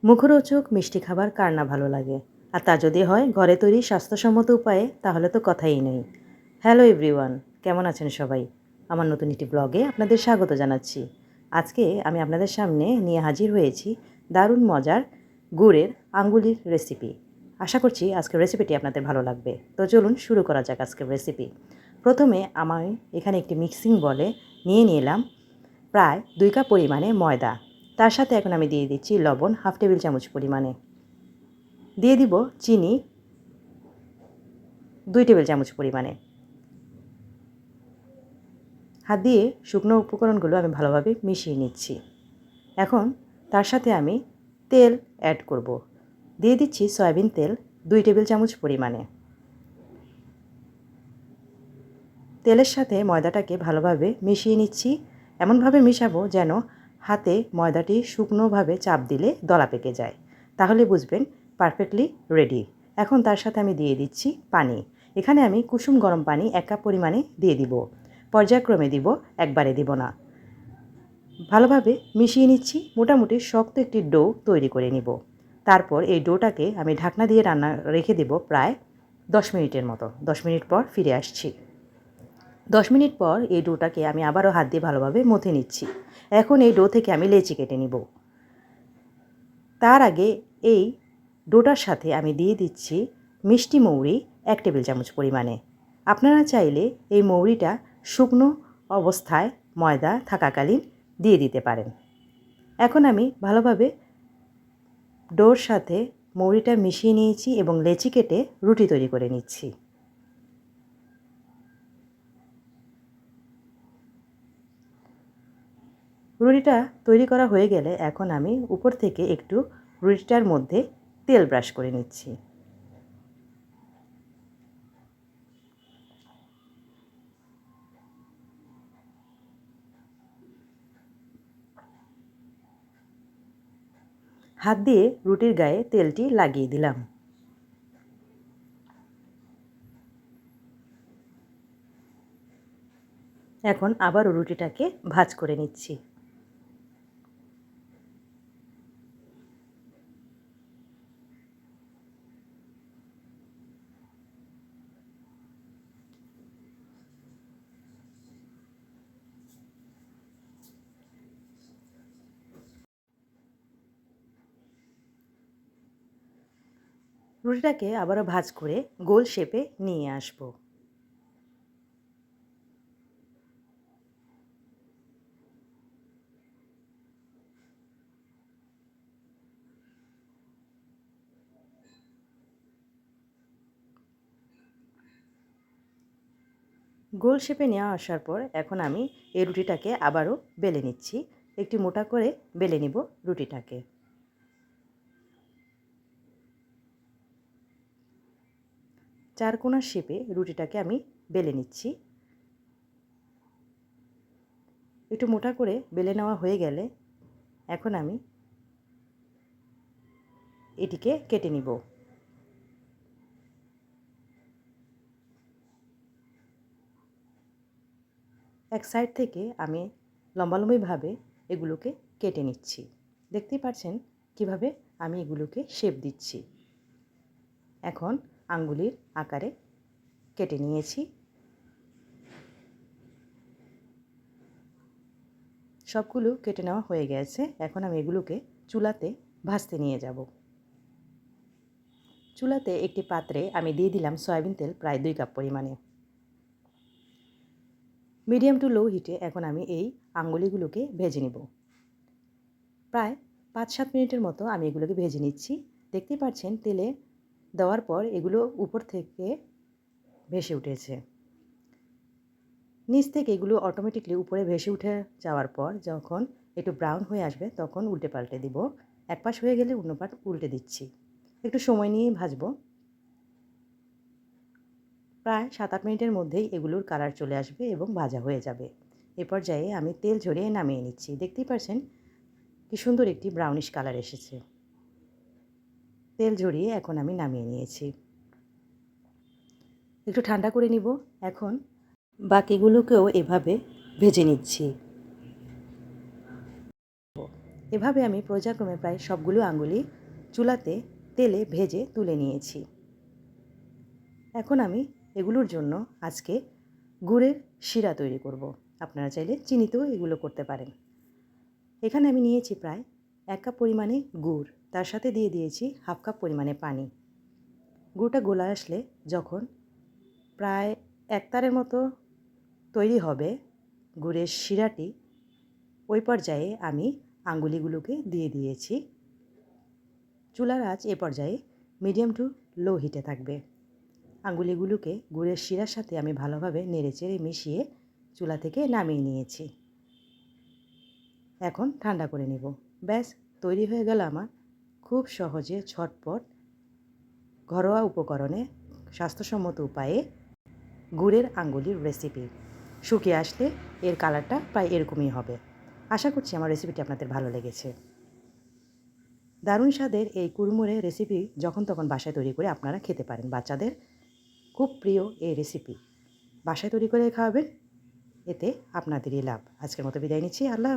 মুখরোচক মিষ্টি খাবার কার না ভালো লাগে, আর তা যদি হয় ঘরে তৈরি স্বাস্থ্যসম্মত উপায়ে, তাহলে তো কথাই নেই। হ্যালো এভরিওয়ান, কেমন আছেন সবাই? আমার নতুন একটি ব্লগে আপনাদের স্বাগত জানাচ্ছি। আজকে আমি আপনাদের সামনে নিয়ে হাজির হয়েছি দারুণ মজার গুড়ের আঙ্গুলির রেসিপি। আশা করছি আজকের রেসিপিটি আপনাদের ভালো লাগবে। তো চলুন শুরু করা যাক আজকের রেসিপি। প্রথমে আমি এখানে একটি মিক্সিং বলে নিয়ে নিলাম প্রায় 2 কাপ পরিমাণে ময়দা। তার সাথে এখন আমি দিয়ে দিচ্ছি লবণ হাফ টেবিল চামচ পরিমাণে, দিয়ে দিব চিনি 2 টেবিল চামচ পরিমাণে। হাত দিয়ে শুকনো উপকরণগুলো আমি ভালোভাবে মিশিয়ে নিচ্ছি। এখন তার সাথে আমি তেল অ্যাড করব। দিয়ে দিচ্ছি সয়াবিন তেল 2 টেবিল চামচ পরিমাণে। তেলের সাথে ময়দাটাকে ভালোভাবে মিশিয়ে নিচ্ছি। এমনভাবে মিশাবো যেন হাতে ময়দাটি শুকনোভাবে চাপ দিলে দলা পেকে যায়, তাহলে বুঝবেন পারফেক্টলি রেডি। এখন তার সাথে আমি দিয়ে দিচ্ছি পানি। এখানে আমি কুসুম গরম পানি 1 কাপ পরিমাণে দিয়ে দিব। পর্যায়ক্রমে দিব, একবারে দিব না। ভালোভাবে মিশিয়ে নিচ্ছি। মোটামুটি শক্ত একটি ডো তৈরি করে নিব। তারপর এই ডোটাকে আমি ঢাকনা দিয়ে রেখে দেব প্রায় 10 মিনিটের মতো। 10 মিনিট পর ফিরে আসছি। 10 মিনিট পর এই ডোটাকে আমি আবারও হাত দিয়ে ভালোভাবে মথে নিচ্ছি। এখন এই ডো থেকে আমি লেচি কেটে নিব। তার আগে এই ডোটার সাথে আমি দিয়ে দিচ্ছি মিষ্টি মৌরি 1 টেবিল চামচ পরিমাণে। আপনারা চাইলে এই মৌরিটা শুকনো অবস্থায় ময়দা থাকাকালীন দিয়ে দিতে পারেন। এখন আমি ভালোভাবে ডোর সাথে মৌরিটা মিশিয়ে নিয়েছি এবং লেচি কেটে রুটি তৈরি করে নিচ্ছি। রুটিটা তৈরি করা হয়ে গেলে এখন আমি উপর থেকে একটু রুটিটার মধ্যে তেল ব্রাশ করে নিচ্ছি। হাত দিয়ে রুটির গায়ে তেলটি লাগিয়ে দিলাম। এখন আবারও রুটিটাকে ভাঁজ করে নিচ্ছি। রুটিটাকে আবারও ভাঁজ করে গোল শেপে নিয়ে আসব। গোল শেপে নেওয়া আসার পর এখন আমি এই রুটিটাকে আবারও বেলে নিচ্ছি। একটু মোটা করে বেলে নিব রুটিটাকে। চারকোনা শেপে রুটিটাকে আমি বেলে নিচ্ছি। একটু মোটা করে বেলে নেওয়া হয়ে গেলে এখন আমি এটিকে কেটে নিব। এক সাইড থেকে আমি লম্বালম্বিভাবে এগুলোকে কেটে নিচ্ছি। দেখতেই পাচ্ছেন কিভাবে আমি এগুলোকে শেপ দিচ্ছি। এখন আঙ্গুলির আকারে কেটে নিয়েছি। সবগুলো কেটে নেওয়া হয়ে গেছে। এখন আমি এগুলোকে চুলাতে ভাজতে নিয়ে যাব। চুলাতে একটি পাত্রে আমি দিয়ে দিলাম সয়াবিন তেল প্রায় 2 কাপ পরিমাণে। মিডিয়াম টু লো হিটে এখন আমি এই আঙ্গুলিগুলোকে ভেজে নেব। প্রায় 5-7 মিনিটের মতো আমি এগুলোকে ভেজে নিচ্ছি। দেখতেই পাচ্ছেন তেলে দেওয়ার পর এগুলো উপর থেকে ভেসে উঠেছে। নিচ থেকে এগুলো অটোমেটিকলি উপরে ভেসে উঠে যাওয়ার পর যখন একটু ব্রাউন হয়ে আসবে তখন উল্টে পাল্টে দিব। এক পাশ হয়ে গেলে অন্য পাশ উল্টে দিচ্ছি। একটু সময় নিয়ে ভাজবো। প্রায় 7-8 মিনিটের মধ্যেই এগুলোর কালার চলে আসবে এবং ভাজা হয়ে যাবে। এ পর্যায়ে আমি তেল ঝরিয়ে নামিয়ে নিচ্ছি। দেখতেই পাচ্ছেন কি সুন্দর একটি ব্রাউনিশ কালার এসেছে। তেল ঝরিয়ে এখন আমি নামিয়ে নিয়েছি। একটু ঠান্ডা করে নিব। এখন বাকিগুলোকেও এভাবে ভেজে নিচ্ছি। এভাবে আমি পর্যায়ক্রমে প্রায় সবগুলো আঙ্গুলি চুলাতে তেলে ভেজে তুলে নিয়েছি। এখন আমি এগুলোর জন্য আজকে গুড়ের শিরা তৈরি করব। আপনারা চাইলে চিনিতেও এগুলো করতে পারেন। এখানে আমি নিয়েছি প্রায় 1 কাপ পরিমাণে গুড়, তার সাথে দিয়ে দিয়েছি 1/2 কাপ পরিমাণে পানি। গুড়টা গোলা আসলে যখন প্রায় একতারের মতো তৈরি হবে গুড়ের শিরাটি, ওই পর্যায়ে আমি আঙ্গুলিগুলোকে দিয়ে দিয়েছি। চুলার আঁচ এ পর্যায়ে মিডিয়াম টু লো হিটে থাকবে। আঙ্গুলিগুলোকে গুড়ের শিরার সাথে আমি ভালোভাবে নেড়েচেড়ে মিশিয়ে চুলা থেকে নামিয়ে নিয়েছি। এখন ঠান্ডা করে নেব। ব্যাস তৈরি হয়ে গেল আমার খুব সহজে ঝটপট ঘরোয়া উপকরণে স্বাস্থ্যসম্মত উপায়ে গুড়ের আঙ্গুলির রেসিপি। শুকিয়ে আসলে এর কালারটা প্রায় এরকমই হবে। আশা করছি আমার রেসিপিটি আপনাদের ভালো লেগেছে। দারুণ স্বাদের এই কুড়মুড়ে রেসিপি যখন তখন বাসায় তৈরি করে আপনারা খেতে পারেন। বাচ্চাদের খুব প্রিয় এই রেসিপি। বাসায় তৈরি করে খাওয়াবেন, এতে আপনাদেরই লাভ। আজকের মতো বিদায় নিচ্ছি। আল্লাহ।